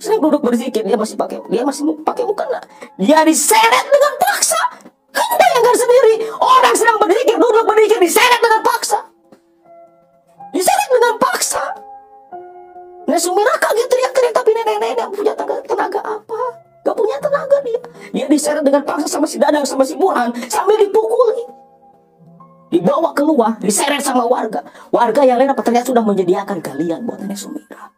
Sedang duduk berzikir, dia masih pakai mukena. Dia diseret dengan paksa. Kan bayangkan sendiri, orang sedang berzikir, duduk berzikir, diseret dengan paksa. Diseret dengan paksa. Nek Sumirah kaget teriak-teriak, tapi nenek-nenek punya tenaga apa? Gak punya tenaga dia. Dia diseret dengan paksa sama si Dadang, sama si Burhan, sambil dipukuli. Dibawa keluar, diseret sama warga. Warga yang lain apa ternyata sudah menyediakan galian buat Nenek Sumirah.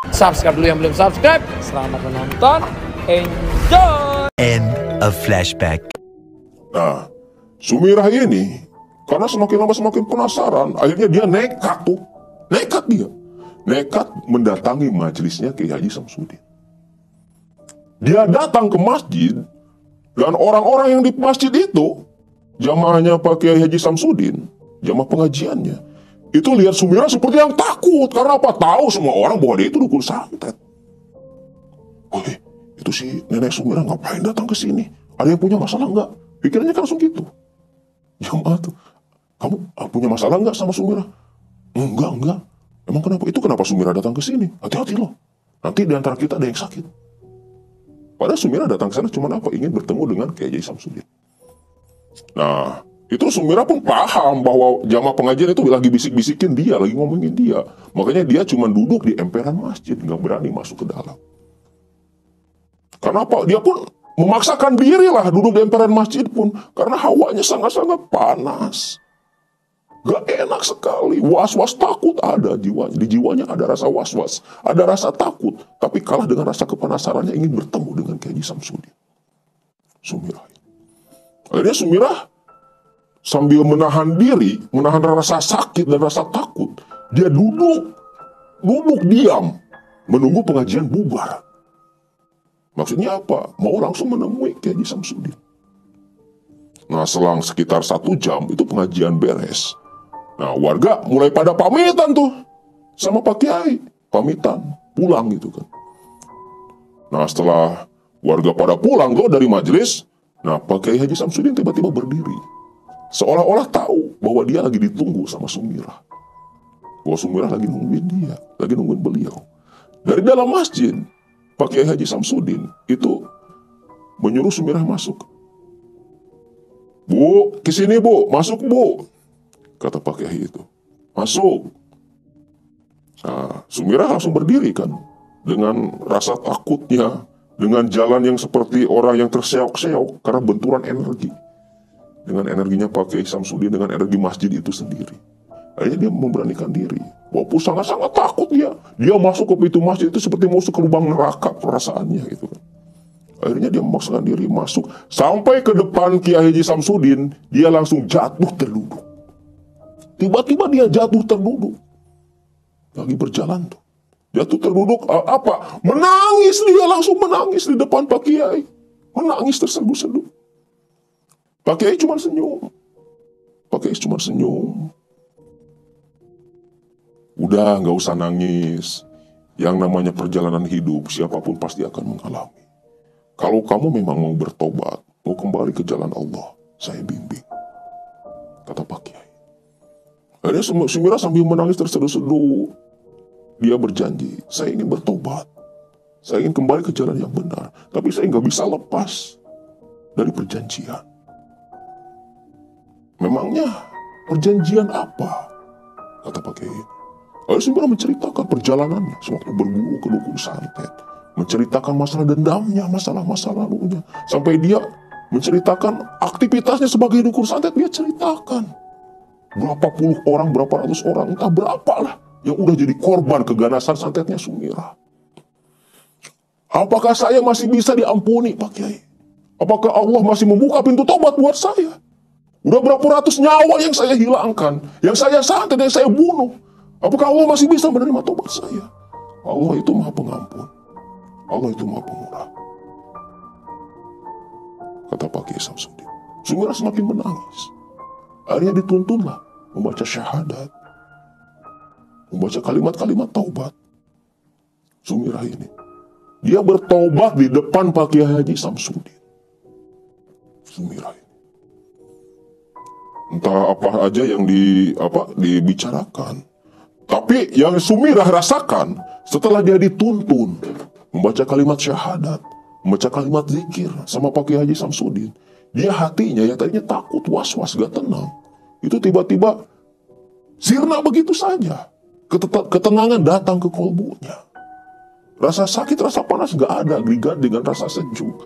Subscribe dulu yang belum subscribe. Selamat menonton. Enjoy. End of flashback. Nah, Sumirah ini karena semakin lama semakin penasaran, akhirnya dia nekat tuh. Nekat mendatangi majelisnya Kiai Haji Samsudin. Dia datang ke masjid, dan orang-orang yang di masjid itu, jamaahnya Pak Kiai Haji Samsudin, jamaah pengajiannya, itu lihat Sumirah seperti yang takut. Karena apa? Tahu semua orang bahwa dia itu dukun santet. Wih, itu si nenek Sumirah ngapain datang ke sini? Ada yang punya masalah nggak? Pikirannya kan langsung gitu. Jamaah tuh, kamu punya masalah nggak sama Sumirah? Enggak. Emang kenapa? Itu kenapa Sumirah datang ke sini? Hati-hati loh. Nanti di antara kita ada yang sakit. Padahal Sumirah datang ke sana cuma apa? Ingin bertemu dengan Kiai Haji Samsudin. Nah, itu Sumirah pun paham bahwa jamaah pengajian itu lagi bisik-bisikin dia, lagi ngomongin dia. Makanya dia cuma duduk di emperan masjid, nggak berani masuk ke dalam. Karena apa? Dia pun memaksakan diri lah duduk di emperan masjid pun, karena hawanya sangat-sangat panas. Gak enak sekali, was-was takut ada jiwanya. Di jiwanya ada rasa was-was, ada rasa takut, tapi kalah dengan rasa kepanasarannya ingin bertemu dengan Kiai Haji Samsudin. Sumirah. Akhirnya Sumirah sambil menahan diri, menahan rasa sakit dan rasa takut, dia duduk diam, menunggu pengajian bubar. Maksudnya apa? Mau langsung menemui Kiai Haji Samsudin. Nah, selang sekitar 1 jam itu pengajian beres. Nah, warga mulai pada pamitan tuh sama Pak Kiai, pamitan pulang gitu kan. Nah, setelah warga pada pulang tuh dari majelis, nah Pak Kiai Haji Samsudin tiba-tiba berdiri, seolah-olah tahu bahwa dia lagi ditunggu sama Sumirah, bahwa Sumirah lagi nungguin dia, lagi nungguin beliau. Dari dalam masjid, Pak Kiai Haji Samsudin itu menyuruh Sumirah masuk. Bu, kesini bu, masuk bu, kata Pak Kiai itu. Masuk. Nah, Sumirah langsung berdiri kan, dengan rasa takutnya, dengan jalan yang seperti orang yang terseok-seok karena benturan energi. Dengan energinya Pak Kiai Samsudin, dengan energi masjid itu sendiri. Akhirnya dia memberanikan diri. Walaupun sangat-sangat takut dia. Dia masuk ke pintu masjid itu seperti masuk ke lubang neraka perasaannya gitu kan. Akhirnya dia memaksakan diri masuk. Sampai ke depan Kiai Haji Samsudin, dia langsung jatuh terduduk. Tiba-tiba dia jatuh terduduk. Lagi berjalan tuh. Jatuh terduduk, apa? Menangis dia, langsung menangis di depan Pak Kiai. Menangis terseduh-seduh. Pak Kiai cuma senyum. Pak Kiai cuma senyum. Udah, gak usah nangis. Yang namanya perjalanan hidup, siapapun pasti akan mengalami. Kalau kamu memang mau bertobat, mau kembali ke jalan Allah, saya bimbing, kata Pak Kiai. Akhirnya Sumirah sambil menangis terseduh-seduh, dia berjanji, saya ingin bertobat, saya ingin kembali ke jalan yang benar, tapi saya nggak bisa lepas dari perjanjian. Memangnya perjanjian apa? Kata Pak Kiai. Akhirnya Sumirah menceritakan perjalanannya sewaktu berguru ke dukun santet, menceritakan masalah dendamnya, masalah-masalah lalunya. Sampai dia menceritakan aktivitasnya sebagai dukun santet, dia ceritakan. Berapa puluh orang, berapa ratus orang, entah berapa lah yang udah jadi korban keganasan santetnya Sumirah. Apakah saya masih bisa diampuni, Pak Kiai? Apakah Allah masih membuka pintu tobat buat saya? Udah berapa ratus nyawa yang saya hilangkan, yang saya santet, yang saya bunuh. Apakah Allah masih bisa menerima tobat saya? Allah itu Maha Pengampun. Allah itu Maha Pemurah, kata Pak Kiai Samsudin. Sumirah semakin menangis. Akhirnya dituntunlah membaca syahadat, membaca kalimat-kalimat taubat. Sumirah ini, dia bertobat di depan Pak Kiai Haji Samsudin. Sumirah ini. entah apa aja yang dibicarakan. Tapi yang Sumirah rasakan setelah dia dituntun membaca kalimat syahadat, membaca kalimat zikir sama Pak Kiai Haji Samsudin, dia hatinya yang tadinya takut, was-was, gak tenang, itu tiba-tiba sirna begitu saja. Ketenangan datang ke kolbunya. Rasa sakit, rasa panas gak ada, diganti dengan rasa sejuk.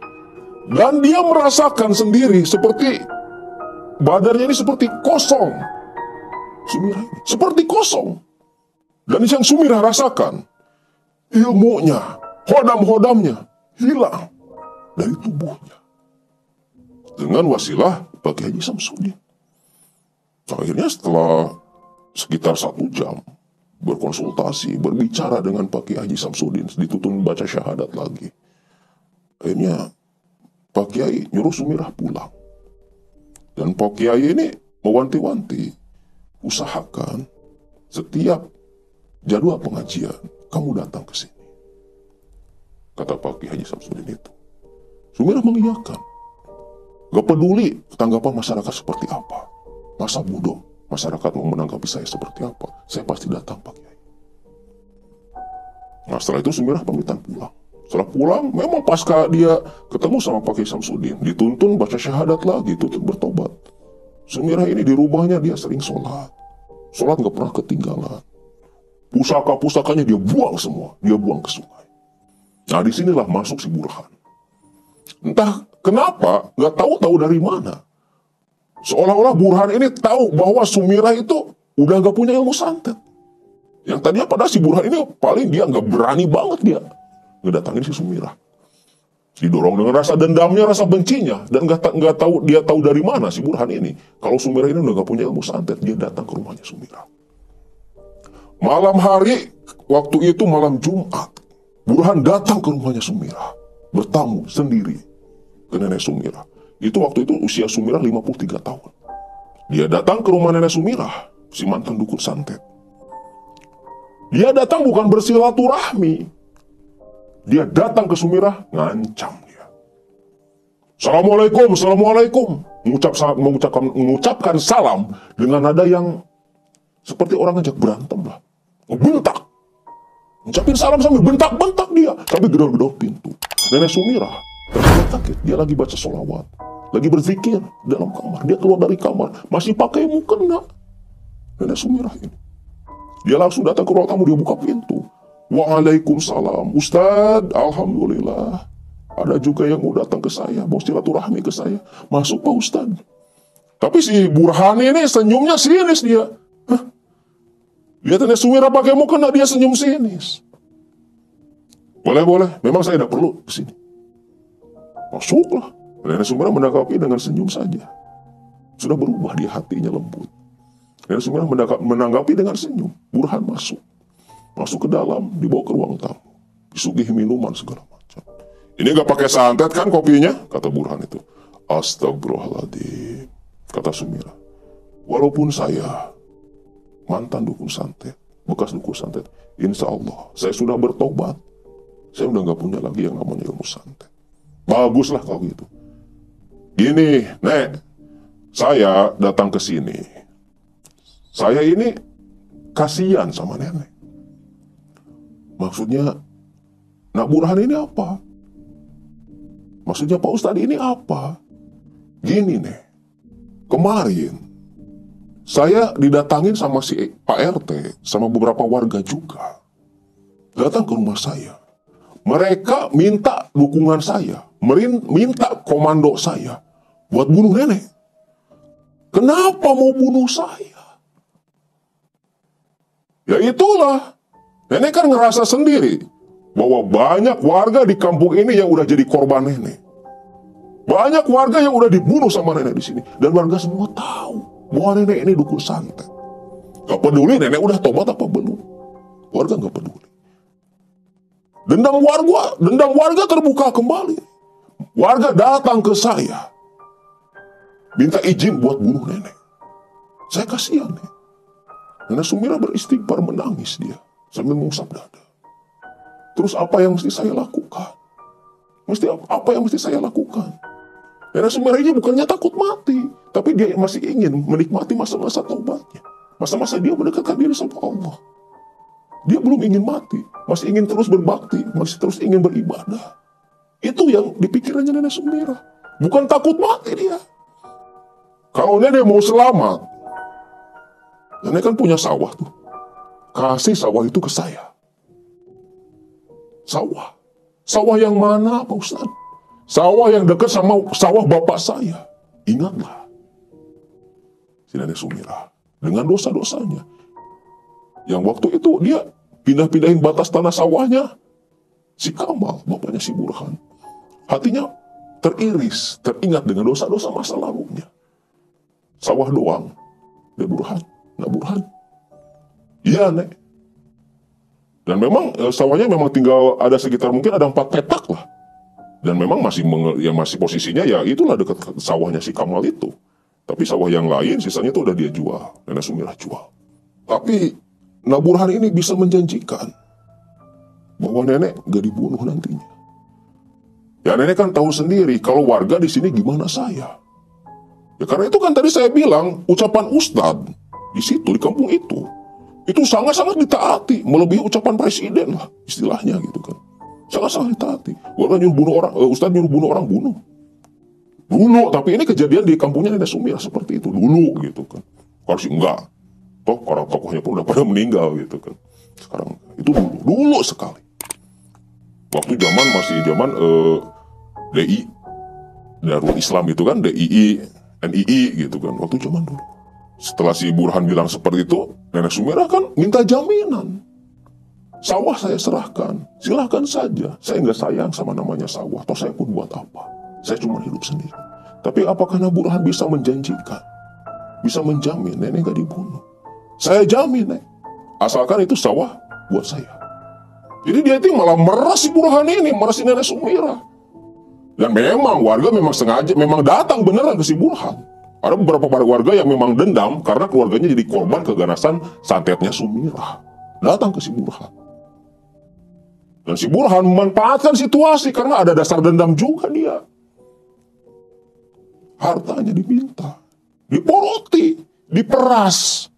Dan dia merasakan sendiri seperti badannya ini seperti kosong. Sumirah ini seperti kosong. Dan yang Sumirah rasakan, ilmunya, hodam-hodamnya hilang dari tubuhnya. Dengan wasilah Pak Kiai Haji Samsudin. Akhirnya setelah sekitar 1 jam berkonsultasi, berbicara dengan Pak Kiai Haji Samsudin, dituntun baca syahadat lagi. Akhirnya Pak Kiai nyuruh Sumirah pulang. Dan Pak Kiai ini mewanti-wanti, usahakan setiap jadwal pengajian kamu datang ke sini, kata Pak Kiai Haji Samsudin itu. Sumirah mengiyakan. Gak peduli tanggapan masyarakat seperti apa, masa bodoh masyarakat mau menanggapi saya seperti apa, saya pasti datang Pak Kiai. Nah setelah itu Sumirah pamitan pulang. Setelah pulang, memang pasca dia ketemu sama Pak Kiai Samsudin, dituntun baca syahadat lagi, tuntut bertobat. Sumirah ini dirubahnya dia sering sholat gak pernah ketinggalan. Pusaka-pusakanya dia buang semua, dia buang ke sungai. Nah disinilah masuk si Burhan. Entah kenapa, gak tahu dari mana. Seolah-olah Burhan ini tahu bahwa Sumirah itu udah gak punya ilmu santet. Yang tadinya padahal si Burhan ini paling dia gak berani banget dia ngedatangin si Sumirah. Didorong dengan rasa dendamnya, rasa bencinya, dan gak tahu dia tahu dari mana si Burhan ini. Kalau Sumirah ini udah gak punya ilmu santet, dia datang ke rumahnya Sumirah. Malam hari, waktu itu malam Jumat, Burhan datang ke rumahnya Sumirah, bertamu sendiri ke nenek Sumirah. Itu waktu itu usia Sumirah 53 tahun. Dia datang ke rumah nenek Sumirah, si mantan dukun santet. Dia datang bukan bersilaturahmi. Dia datang ke Sumirah, ngancam dia. Assalamualaikum, assalamualaikum. Mengucapkan salam dengan nada yang seperti orang ngajak berantem lah. Bentak. Ngucapin salam sambil bentak-bentak dia. Sampai gedor-gedor pintu. Nenek Sumirah terkena sakit. Dia lagi baca sholawat, lagi berzikir dalam kamar. Dia keluar dari kamar, masih pakai mukena. Nenek Sumirah ini. Dia langsung datang ke ruang tamu, dia buka pintu. Waalaikumsalam. Ustadz, alhamdulillah. Ada juga yang mau datang ke saya, mau silaturahmi ke saya. Masuk Pak Ustadz. Tapi si Burhan ini senyumnya sinis dia. Hah? Lihat nenek Sumirah pakai mukena, dia senyum sinis. Boleh. Memang saya tidak perlu ke sini. Masuklah. Nenek Sumirah menanggapi dengan senyum saja. Sudah berubah dia, hatinya lembut. Nenek Sumirah menanggapi dengan senyum. Burhan masuk. Masuk ke dalam, dibawa ke ruang tamu. Disuguhi minuman segala macam. Ini gak pakai santet kan kopinya? Kata Burhan itu. Astagfirullahaladzim. Kata Sumirah. Walaupun saya mantan dukun santet, bekas dukun santet, insya Allah saya sudah bertobat. Saya udah gak punya lagi yang namanya ilmu santet. Baguslah kalau gitu. Gini, Nek, saya datang ke sini. Saya ini kasihan sama nenek. Maksudnya, Nak Burhan ini apa? Maksudnya Pak Ustadz ini apa? Gini, Nek, kemarin saya didatangin sama si Pak RT, sama beberapa warga juga. Datang ke rumah saya. Mereka minta dukungan saya, minta komando saya buat bunuh nenek. Kenapa mau bunuh saya? Ya itulah. Nenek kan ngerasa sendiri bahwa banyak warga di kampung ini yang udah jadi korban nenek. Banyak warga yang udah dibunuh sama nenek di sini. Dan warga semua tahu bahwa nenek ini dukun santet. Gak peduli nenek udah tobat apa belum. Warga gak peduli. Dendam warga terbuka kembali. Warga datang ke saya, minta izin buat bunuh nenek. Saya kasihan nih. Nenek Sumirah beristighfar, menangis dia sambil mengusap dada. Terus apa yang mesti saya lakukan? Apa yang mesti saya lakukan? Nenek Sumirah ini bukannya takut mati, Tapi dia masih ingin menikmati masa-masa taubatnya. Masa-masa dia mendekatkan diri sama Allah. Dia belum ingin mati. Masih ingin terus berbakti. Masih terus ingin beribadah. Itu yang dipikirannya Nenek Sumirah. Bukan takut mati dia. Kalau Nenek mau selamat, Nenek kan punya sawah tuh. Kasih sawah itu ke saya. Sawah. Sawah yang mana Pak Ustaz? Sawah yang dekat sama sawah bapak saya. Ingatlah. Si Nenek Sumirah. Dengan dosa-dosanya. Yang waktu itu dia pindah-pindahin batas tanah sawahnya. Si Kamal, bapaknya si Burhan. Hatinya teriris, teringat dengan dosa-dosa masa lalunya. Sawah doang. Dia Burhan. Nah Burhan. Iya Nek. Dan memang sawahnya memang tinggal ada sekitar mungkin ada 4 petak lah. Dan memang masih posisinya ya itulah dekat sawahnya si Kamal itu. Tapi sawah yang lain sisanya itu udah dia jual. Nenek Sumirah jual. Tapi Burhan ini bisa menjanjikan bahwa nenek gak dibunuh nantinya. Ya nenek kan tahu sendiri kalau warga di sini gimana saya. Ya karena itu kan tadi saya bilang ucapan Ustadz di situ di kampung itu sangat-sangat ditaati, melebihi ucapan presiden lah istilahnya gitu kan. Sangat-sangat ditaati. Warga nyuruh bunuh orang, Ustadz nyuruh bunuh orang bunuh. Dulu, tapi ini kejadian di kampungnya Nenek Sumirah seperti itu dulu gitu kan. Kalau sih enggak. Toh orang tokohnya pun udah pada meninggal gitu kan. Sekarang itu dulu sekali. Waktu masih zaman DI Darul Islam itu kan, DII, NII gitu kan. Waktu zaman dulu. Setelah si Burhan bilang seperti itu, Nenek Sumirah kan minta jaminan. Sawah saya serahkan, silahkan saja. Saya nggak sayang sama namanya sawah. Toh saya pun buat apa? Saya cuma hidup sendiri. Tapi apakah Burhan bisa menjanjikan, bisa menjamin nenek nggak dibunuh? Saya jamin, Nek. Asalkan itu sawah buat saya. Jadi dia itu malah meres si Burhan ini, meres si Nenek Sumirah. Dan memang warga memang sengaja, memang datang beneran ke si Burhan. Ada beberapa warga yang memang dendam karena keluarganya jadi korban keganasan santetnya Sumirah. Datang ke si Burhan. Dan si Burhan memanfaatkan situasi karena ada dasar dendam juga dia. Hartanya diminta, diporoti, diperas.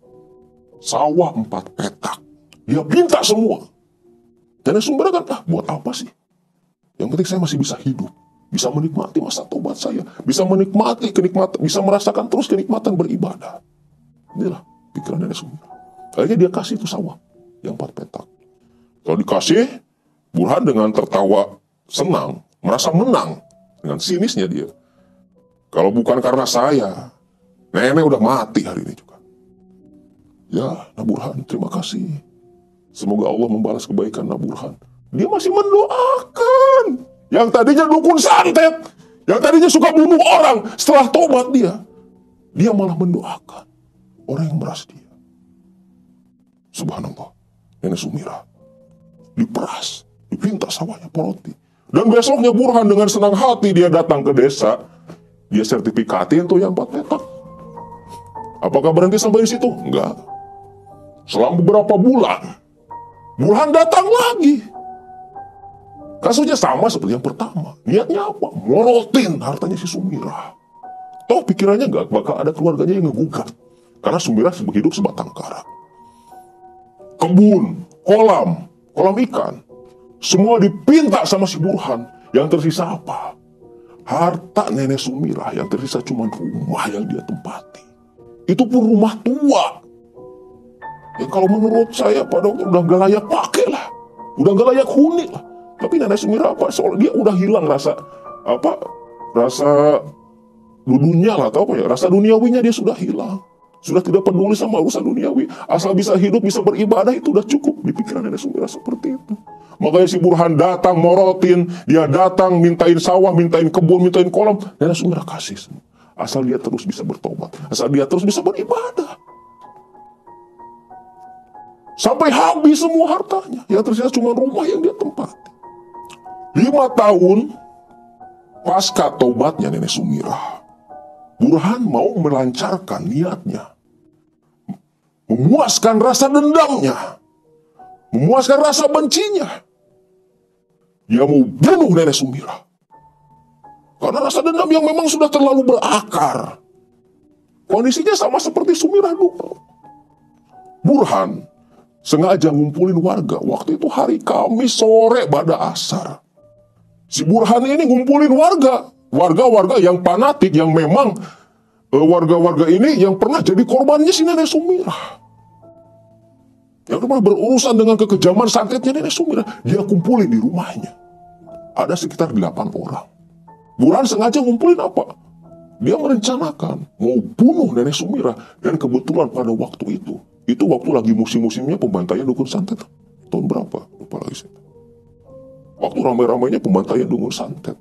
Sawah 4 petak. Dia minta semua. Dan Sumirah kan, buat apa sih? Yang penting saya masih bisa hidup. Bisa menikmati masa tobat saya. Bisa menikmati kenikmatan, bisa merasakan terus kenikmatan beribadah. Inilah pikiran Nenek Sumirah. Akhirnya dia kasih itu sawah yang 4 petak. Kalau dikasih, Burhan dengan tertawa senang, merasa menang. Dengan sinisnya dia. Kalau bukan karena saya, nenek udah mati hari ini juga. Ya, Burhan, terima kasih. Semoga Allah membalas kebaikan Burhan. Dia masih mendoakan. Yang tadinya dukun santet, yang tadinya suka bunuh orang, setelah tobat dia malah mendoakan orang yang meras dia. Subhanallah, Nenek Sumirah diperas, dipinta sawahnya poroti. Dan besoknya Burhan dengan senang hati dia datang ke desa, dia sertifikatin tuh yang 4 petak. Apakah berhenti sampai di situ? Enggak. Selang beberapa bulan, Burhan datang lagi. Kasusnya sama seperti yang pertama. Niatnya apa? Morotin hartanya si Sumirah. Toh pikirannya gak bakal ada keluarganya yang ngegugat. Karena Sumirah hidup sebatang kara. Kebun, kolam ikan. Semua dipinta sama si Burhan. Yang tersisa apa? Harta Nenek Sumirah. Yang tersisa cuma rumah yang dia tempati. Itu pun rumah tua. Ya kalau menurut saya Pak Dokter udah gak layak pakai lah. Udah gak layak huni lah. Tapi Nenek Sumirah soal dia udah hilang rasa dunia lah atau apa ya, rasa duniawinya dia sudah hilang. Sudah tidak peduli sama urusan duniawi. Asal bisa hidup, bisa beribadah itu udah cukup. Di pikiran Nenek Sumirah seperti itu. Makanya si Burhan datang morotin, dia datang mintain sawah, mintain kebun, mintain kolam. Nenek Sumirah kasih semua. Asal dia terus bisa bertobat, asal dia terus bisa beribadah. Sampai habis semua hartanya. Yang tersisa cuma rumah yang dia tempati. 5 tahun pasca taubatnya Nenek Sumirah, Burhan mau melancarkan niatnya, memuaskan rasa dendamnya, memuaskan rasa bencinya. Dia mau bunuh Nenek Sumirah karena rasa dendam yang memang sudah terlalu berakar. Kondisinya sama seperti Sumirah dulu. Burhan sengaja ngumpulin warga. Waktu itu hari Kamis sore pada asar. Si Burhan ini ngumpulin warga. Warga-warga yang fanatik, yang memang warga-warga ini yang pernah jadi korbannya si Nenek Sumirah. Yang pernah berurusan dengan kekejaman santetnya Nenek Sumirah. Dia kumpulin di rumahnya. Ada sekitar 8 orang. Burhan sengaja ngumpulin apa? Dia merencanakan mau bunuh Nenek Sumirah. Dan kebetulan pada waktu itu waktu lagi musim-musimnya pembantaian dukun santet. Tahun berapa? Lupa lagi saya. Waktu ramai-ramainya pembantaian dukun santet.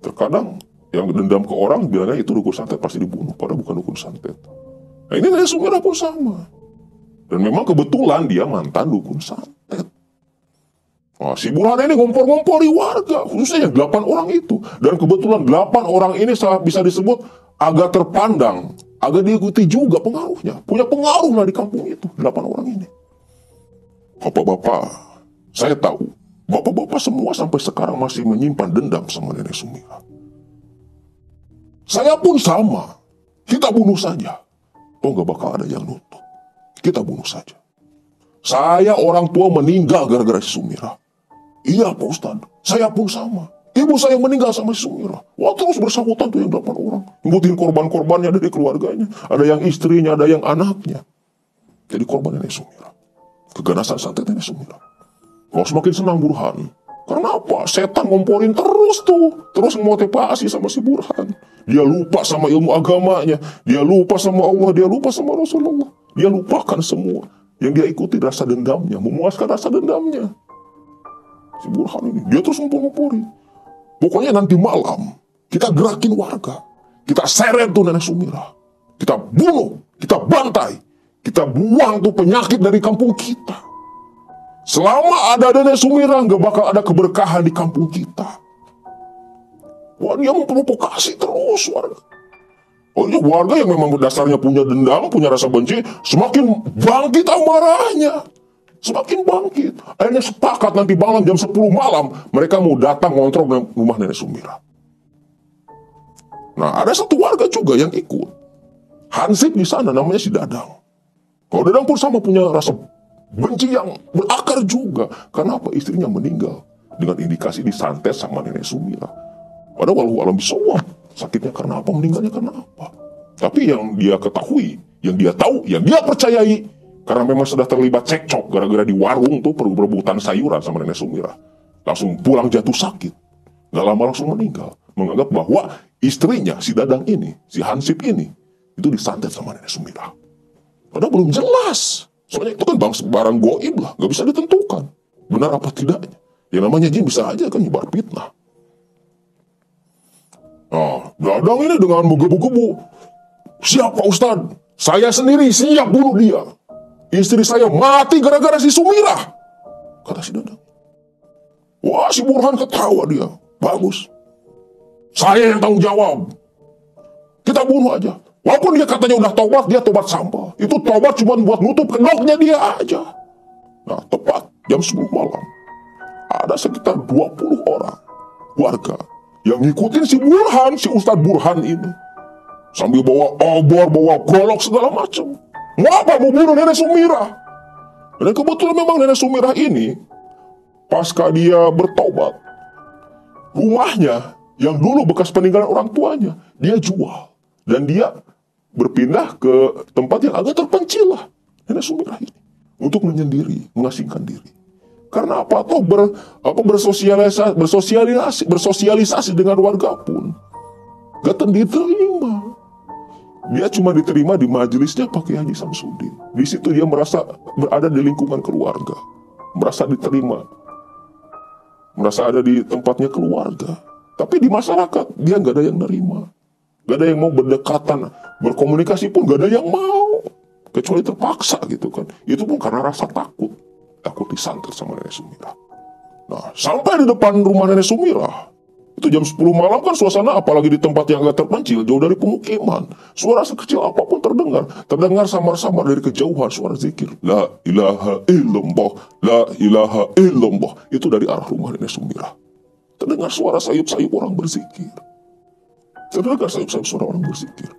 Terkadang yang dendam ke orang bilangnya itu dukun santet pasti dibunuh. Padahal bukan dukun santet. Nah ini Nenek Sumirah pun sama. Dan memang kebetulan dia mantan dukun santet. Nah, si Burhan ini ngompor-ngompori warga, khususnya yang 8 orang itu. Dan kebetulan 8 orang ini bisa disebut agak terpandang, agak diikuti juga pengaruhnya. Punya pengaruh lah di kampung itu, 8 orang ini. Bapak-bapak, saya tahu, bapak-bapak semua sampai sekarang masih menyimpan dendam sama Nenek Sumirah. Saya pun sama, kita bunuh saja. Oh, gak bakal ada yang nuntut. Kita bunuh saja. Saya orang tua meninggal gara-gara si Sumirah. Iya Pak Ustadz, saya pun sama. Ibu saya meninggal sama si Sumirah. Wah terus bersangkutan tuh yang 8 orang. Nyebutin korban-korbannya dari keluarganya. Ada yang istrinya, ada yang anaknya. Jadi korban Nenek Sumirah. Keganasan santet Nenek Sumirah. Kalau semakin senang Burhan. Karena apa? Setan ngomporin terus tuh. Terus memotivasi sama si Burhan. Dia lupa sama ilmu agamanya. Dia lupa sama Allah. Dia lupa sama Rasulullah. Dia lupakan semua. Yang dia ikuti rasa dendamnya. Memuaskan rasa dendamnya. Si Burhan ini, dia terus ngumpul-ngumpulin. Pokoknya nanti malam, kita gerakin warga. Kita seret tuh Nenek Sumirah. Kita bunuh, kita bantai. Kita buang tuh penyakit dari kampung kita. Selama ada Nenek Sumirah, gak bakal ada keberkahan di kampung kita. Wah, dia memprovokasi terus warga. Oh iya, warga yang memang dasarnya punya dendam, punya rasa benci, semakin bangkit amarahnya. Semakin bangkit. Akhirnya sepakat nanti malam jam 10 malam mereka mau datang ngontrol rumah Nenek Sumirah. Nah ada satu warga juga yang ikut. Hansip di sana namanya si Dadang. Kalau Dadang pun sama punya rasa benci yang berakar juga. Karena apa? Istrinya meninggal dengan indikasi disantet sama Nenek Sumirah. Padahal walau alam bisawab. Sakitnya karena apa? Meninggalnya karena apa? Tapi yang dia ketahui, yang dia tahu, yang dia percayai, karena memang sudah terlibat cekcok gara-gara di warung tuh perebutan sayuran sama Nenek Sumirah. Langsung pulang jatuh sakit. Gak lama langsung meninggal. Menganggap bahwa istrinya, si Dadang ini, si Hansip ini, itu disantet sama Nenek Sumirah. Padahal belum jelas. Soalnya itu kan barang goib lah. Gak bisa ditentukan. Benar apa tidaknya. Yang namanya jin bisa aja kan nyebar fitnah. Nah, Dadang ini dengan menggebu-gebu. Siap Pak Ustadz. Saya sendiri siap bunuh dia. Istri saya mati gara-gara si Sumirah. Kata si Dadang. Wah si Burhan ketawa dia. Bagus. Saya yang tanggung jawab. Kita bunuh aja. Walaupun dia katanya udah tobat, dia tobat sampah. Itu tobat cuma buat nutup kedoknya dia aja. Nah tepat jam 10 malam. Ada sekitar 20 orang warga yang ngikutin si Burhan, si Ustadz Burhan ini. Sambil bawa obor, bawa golok segala macam. Ngapa mau bunuh Nenek Sumirah? Dan kebetulan memang Nenek Sumirah ini, pasca dia bertobat, rumahnya yang dulu bekas peninggalan orang tuanya, dia jual. Dan dia berpindah ke tempat yang agak terpencil lah, Nenek Sumirah ini. Untuk menyendiri, mengasingkan diri. Karena apa? Toh bersosialisasi dengan warga pun gak diterima. Dia cuma diterima di majelisnya Pak Kiai Haji Samsudin. Di situ dia merasa berada di lingkungan keluarga, merasa diterima, merasa ada di tempatnya keluarga. Tapi di masyarakat dia nggak ada yang nerima, nggak ada yang mau berdekatan, berkomunikasi pun nggak ada yang mau, kecuali terpaksa gitu kan. Itu pun karena rasa takut disantet sama Nenek Sumirah. Nah sampai di depan rumah Nenek Sumirah. Itu jam 10 malam kan suasana, apalagi di tempat yang agak terpencil, jauh dari pemukiman. Suara sekecil apapun terdengar. Terdengar samar-samar dari kejauhan suara zikir. La ilaha illallah, la ilaha illallah. Itu dari arah rumah Nenek Sumirah. Terdengar suara sayup-sayup orang berzikir. Terdengar sayup-sayup suara orang berzikir.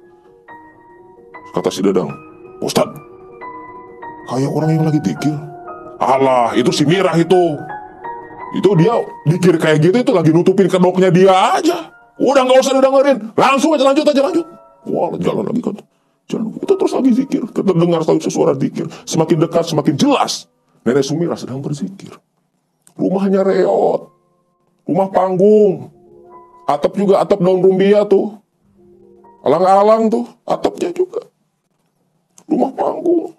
Kata si Dadang, Ustad, kayak orang yang lagi dikir. Alah, itu si Mirah itu. Itu dia dikir kayak gitu, itu lagi nutupin kedoknya dia aja. Udah nggak usah didengerin, langsung aja lanjut. Wah, jalan lagi kan. Jalan. Itu terus lagi zikir. Kita dengar suara zikir. Semakin dekat, semakin jelas. Nenek Sumirah sedang berzikir. Rumahnya reot. Rumah panggung. Atap juga atap daun rumbia tuh. Alang-alang tuh, atapnya juga. Rumah panggung.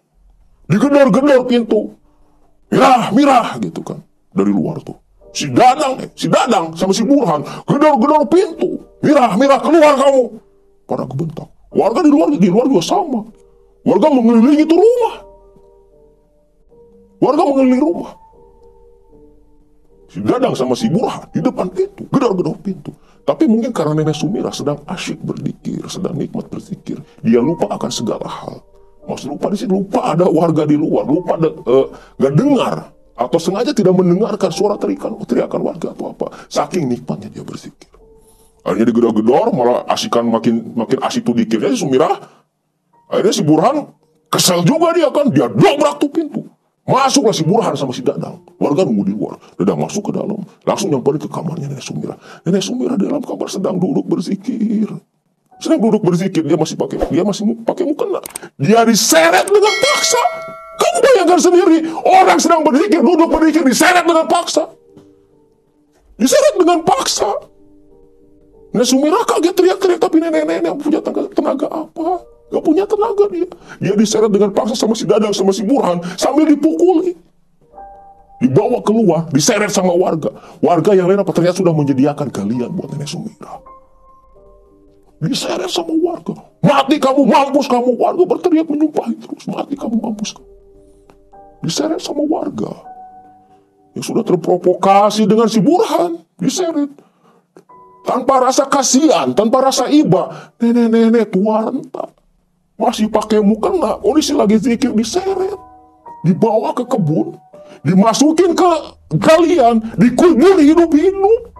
Digedor-gedor pintu. Mirah gitu kan. Dari luar tuh. Si Dadang sama si Burhan gedor-gedor pintu. Mirah, keluar kamu. Pada kebentak. Warga di luar juga sama. Warga mengelilingi itu rumah. Si Dadang sama si Burhan di depan pintu, gedor-gedor pintu. Tapi mungkin karena Nenek Sumirah sedang asyik berzikir, sedang nikmat berzikir, dia lupa akan segala hal. Maksud lupa di sini, lupa ada warga di luar, lupa nggak dengar atau sengaja tidak mendengarkan suara teriakan warga atau apa. Saking nikmatnya dia berzikir. Akhirnya digedor-gedor, malah makin asik tuh dikirnya si Sumirah. Akhirnya si Burhan kesel juga dia kan, dia dobrak tuh pintu. Masuklah si Burhan sama si Dadang. Warga nunggu di luar. Dadang masuk ke dalam, langsung nyamperin ke kamarnya Nenek Sumirah. Nenek Sumirah di dalam kamar sedang duduk berzikir. Dia masih pakai mukena. Dia diseret dengan paksa. Kamu bayangkan sendiri, orang sedang duduk berzikir, diseret dengan paksa. Nenek Sumirah kaget teriak-teriak, tapi nenek-nenek punya tenaga apa? Gak punya tenaga dia. Dia diseret dengan paksa sama si Dadang sama si Burhan sambil dipukuli. Dibawa keluar, diseret sama warga. Warga yang lain ternyata sudah menyediakan galian buat Nenek Sumirah. Diseret sama warga. Mati kamu, mampus kamu. Warga berteriak menyumpahi terus. Mati kamu, mampus kamu. Diseret sama warga. Yang sudah terprovokasi dengan si Burhan. Diseret. Tanpa rasa kasihan, tanpa rasa iba. Nenek-nenek tua renta. Masih pakai mukena. Kondisi lagi zikir, diseret. Dibawa ke kebun. Dimasukin ke galian. Dikubur hidup-hidup.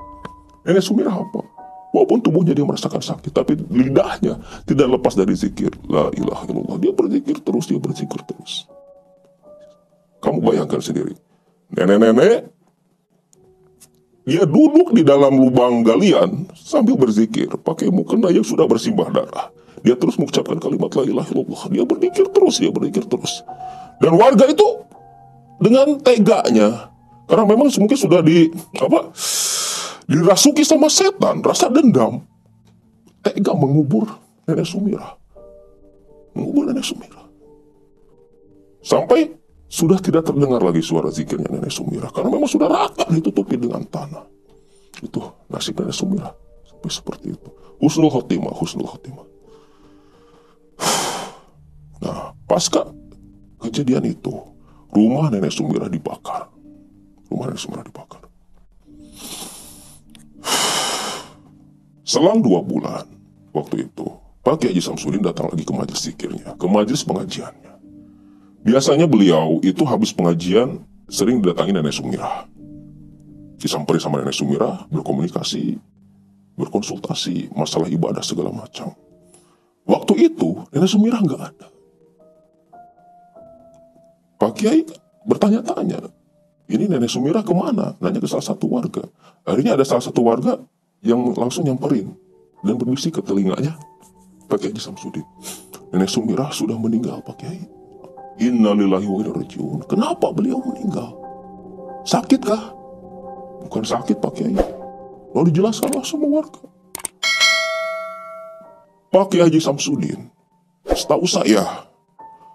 Nenek Sumirah apa? Walaupun tubuhnya dia merasakan sakit, tapi lidahnya tidak lepas dari zikir. La ilaha illallah. Dia berzikir terus. Kamu bayangkan sendiri. Nenek-nenek, dia duduk di dalam lubang galian sambil berzikir. Pakai mukena yang sudah bersimbah darah. Dia terus mengucapkan kalimat la ilaha illallah. Dia berzikir terus. Dan warga itu dengan teganya, karena memang mungkin sudah dirasuki sama setan, rasa dendam, tega mengubur Nenek Sumirah. Sampai sudah tidak terdengar lagi suara zikirnya Nenek Sumirah, karena memang sudah rata ditutupi dengan tanah. Itu nasib Nenek Sumirah. Sampai seperti itu. Husnul khotimah. Nah, pasca kejadian itu, rumah Nenek Sumirah dibakar. Selang 2 bulan, waktu itu, Pak Kiai Haji Samsudin datang lagi ke majelis zikirnya, ke majelis pengajiannya. Biasanya beliau itu habis pengajian sering didatangi Nenek Sumirah. Disamperin sama Nenek Sumirah, berkomunikasi, berkonsultasi, masalah ibadah segala macam. Waktu itu, Nenek Sumirah nggak ada. Pak Kiai bertanya-tanya, ini Nenek Sumirah kemana? Nanya ke salah satu warga. Akhirnya ada salah satu warga yang langsung nyamperin dan berbisik ke telinganya Pak Kiai Haji Samsudin. Nenek Sumirah sudah meninggal, Pak Kiai. Innalillahi wa inna ilaihi raji'un. Kenapa beliau meninggal? Sakit kah? Bukan sakit, Pak Kiai. Lalu dijelaskanlah sama warga. Pak Kiai Haji Samsudin, setahu saya,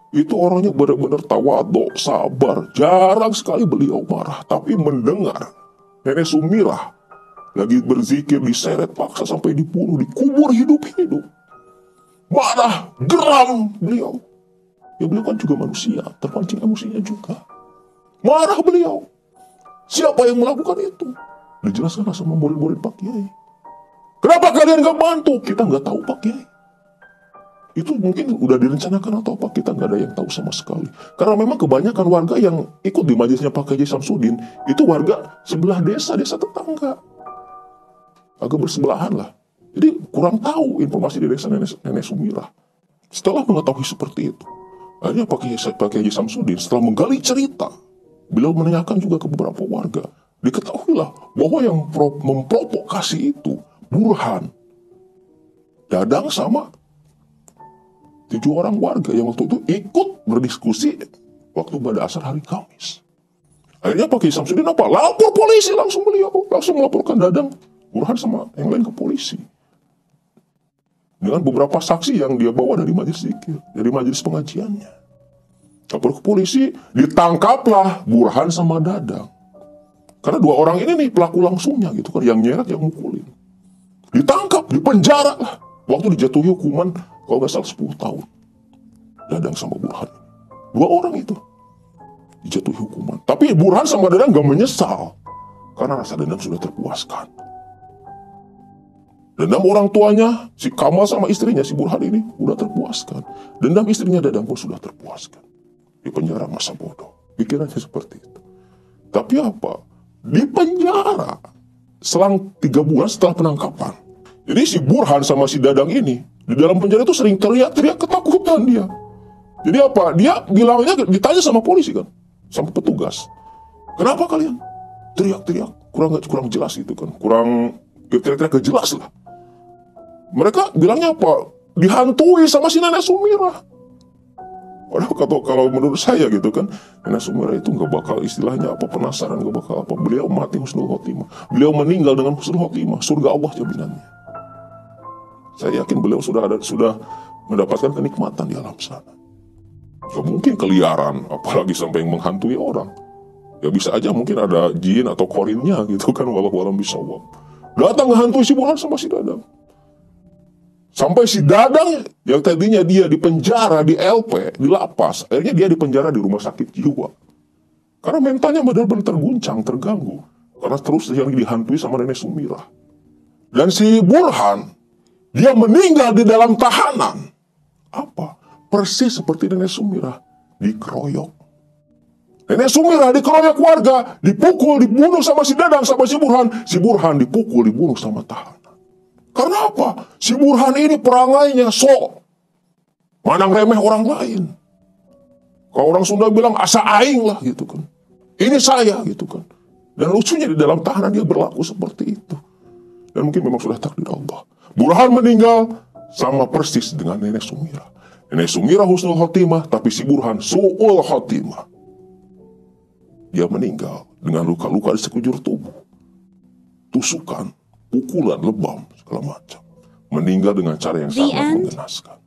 itu orangnya benar-benar tawadhu, sabar. Jarang sekali beliau marah. Tapi mendengar Nenek Sumirah lagi berzikir, diseret paksa sampai dibunuh, dikubur hidup-hidup, marah, geram beliau. Ya beliau kan juga manusia, terpancing emosinya juga. Marah beliau. Siapa yang melakukan itu? Dijelaskan sama murid-murid Pak Kiai. Kenapa kalian gak bantu? Kita gak tahu, Pak Kiai. Itu mungkin udah direncanakan atau apa, kita gak ada yang tahu sama sekali. Karena memang kebanyakan warga yang ikut di majelisnya Pak Kiai Haji Samsudin itu warga sebelah desa tetangga. Agak bersebelahan lah. Jadi kurang tahu informasi di desa Nenek Sumirah. Setelah mengetahui seperti itu, akhirnya Pak Haji Samsudin setelah menggali cerita, beliau menanyakan juga ke beberapa warga. Diketahuilah bahwa yang memprovokasi itu Burhan, Dadang sama 7 orang warga yang waktu itu ikut berdiskusi waktu pada asar hari Kamis. Akhirnya Pak Haji Samsudin lapor polisi, langsung beliau melaporkan Dadang, Burhan sama yang lain ke polisi. Dengan beberapa saksi yang dia bawa dari majelis zikir, dari majelis pengajiannya. Lapor ke polisi, ditangkaplah Burhan sama Dadang. Karena 2 orang ini nih pelaku langsungnya gitu kan, yang nyeret, yang mukulin. Ditangkap, dipenjara lah. Waktu dijatuhi hukuman, kalau nggak salah 10 tahun. Dadang sama Burhan. 2 orang itu dijatuhi hukuman. Tapi Burhan sama Dadang nggak menyesal. Karena rasa dendam sudah terpuaskan. Dendam orang tuanya, si Kamal sama istrinya, si Burhan ini, udah terpuaskan. Dendam istrinya Dadang pun sudah terpuaskan. Di penjara masa bodoh. Pikirannya seperti itu. Tapi apa? Di penjara selang 3 bulan setelah penangkapan. Jadi si Burhan sama si Dadang ini di dalam penjara itu sering teriak-teriak ketakutan dia. Jadi apa? Dia bilangnya, ditanya sama polisi kan, sama petugas. Kenapa kalian teriak-teriak? Kurang jelas gitu kan. Kurang teriak-teriak jelas lah. Mereka bilangnya apa? Dihantui sama si Nenek Sumirah. Padahal kalau menurut saya gitu kan, Nenek Sumirah itu nggak bakal istilahnya apa, penasaran, nggak bakal apa. Beliau mati husnul khotimah. Beliau meninggal dengan husnul khotimah. Surga Allah jaminannya. Saya yakin beliau sudah mendapatkan kenikmatan di alam sana. Gak mungkin keliaran, apalagi sampai menghantui orang. Ya bisa aja mungkin ada jin atau korinnya gitu kan, wallahu a'lam bishawab. Datang menghantui si Burhan sama si Dadang. Sampai si Dadang yang tadinya dia di penjara, di LP, di lapas, akhirnya dia di penjara di rumah sakit jiwa. Karena mentalnya benar-benar terguncang, terganggu. Karena terus yang dihantui sama Nenek Sumirah. Dan si Burhan, dia meninggal di dalam tahanan. Apa? Persis seperti Nenek Sumirah, dikeroyok. Nenek Sumirah dikeroyok warga, dipukul, dibunuh sama si Dadang, sama si Burhan. Si Burhan dipukul, dibunuh sama tahanan. Karena apa? Si Burhan ini perangainya sok mandang remeh orang lain. Kalau orang Sunda bilang asa aing lah gitu kan. Ini saya gitu kan. Dan lucunya di dalam tahanan dia berlaku seperti itu. Dan mungkin memang sudah takdir Allah. Burhan meninggal sama persis dengan Nenek Sumirah. Nenek Sumirah husnul khotimah, tapi si Burhan su'ul khotimah. Dia meninggal dengan luka-luka di sekujur tubuh. Tusukan, pukulan, lebam, segala macam. Meninggal dengan cara yang sangat mengenaskan.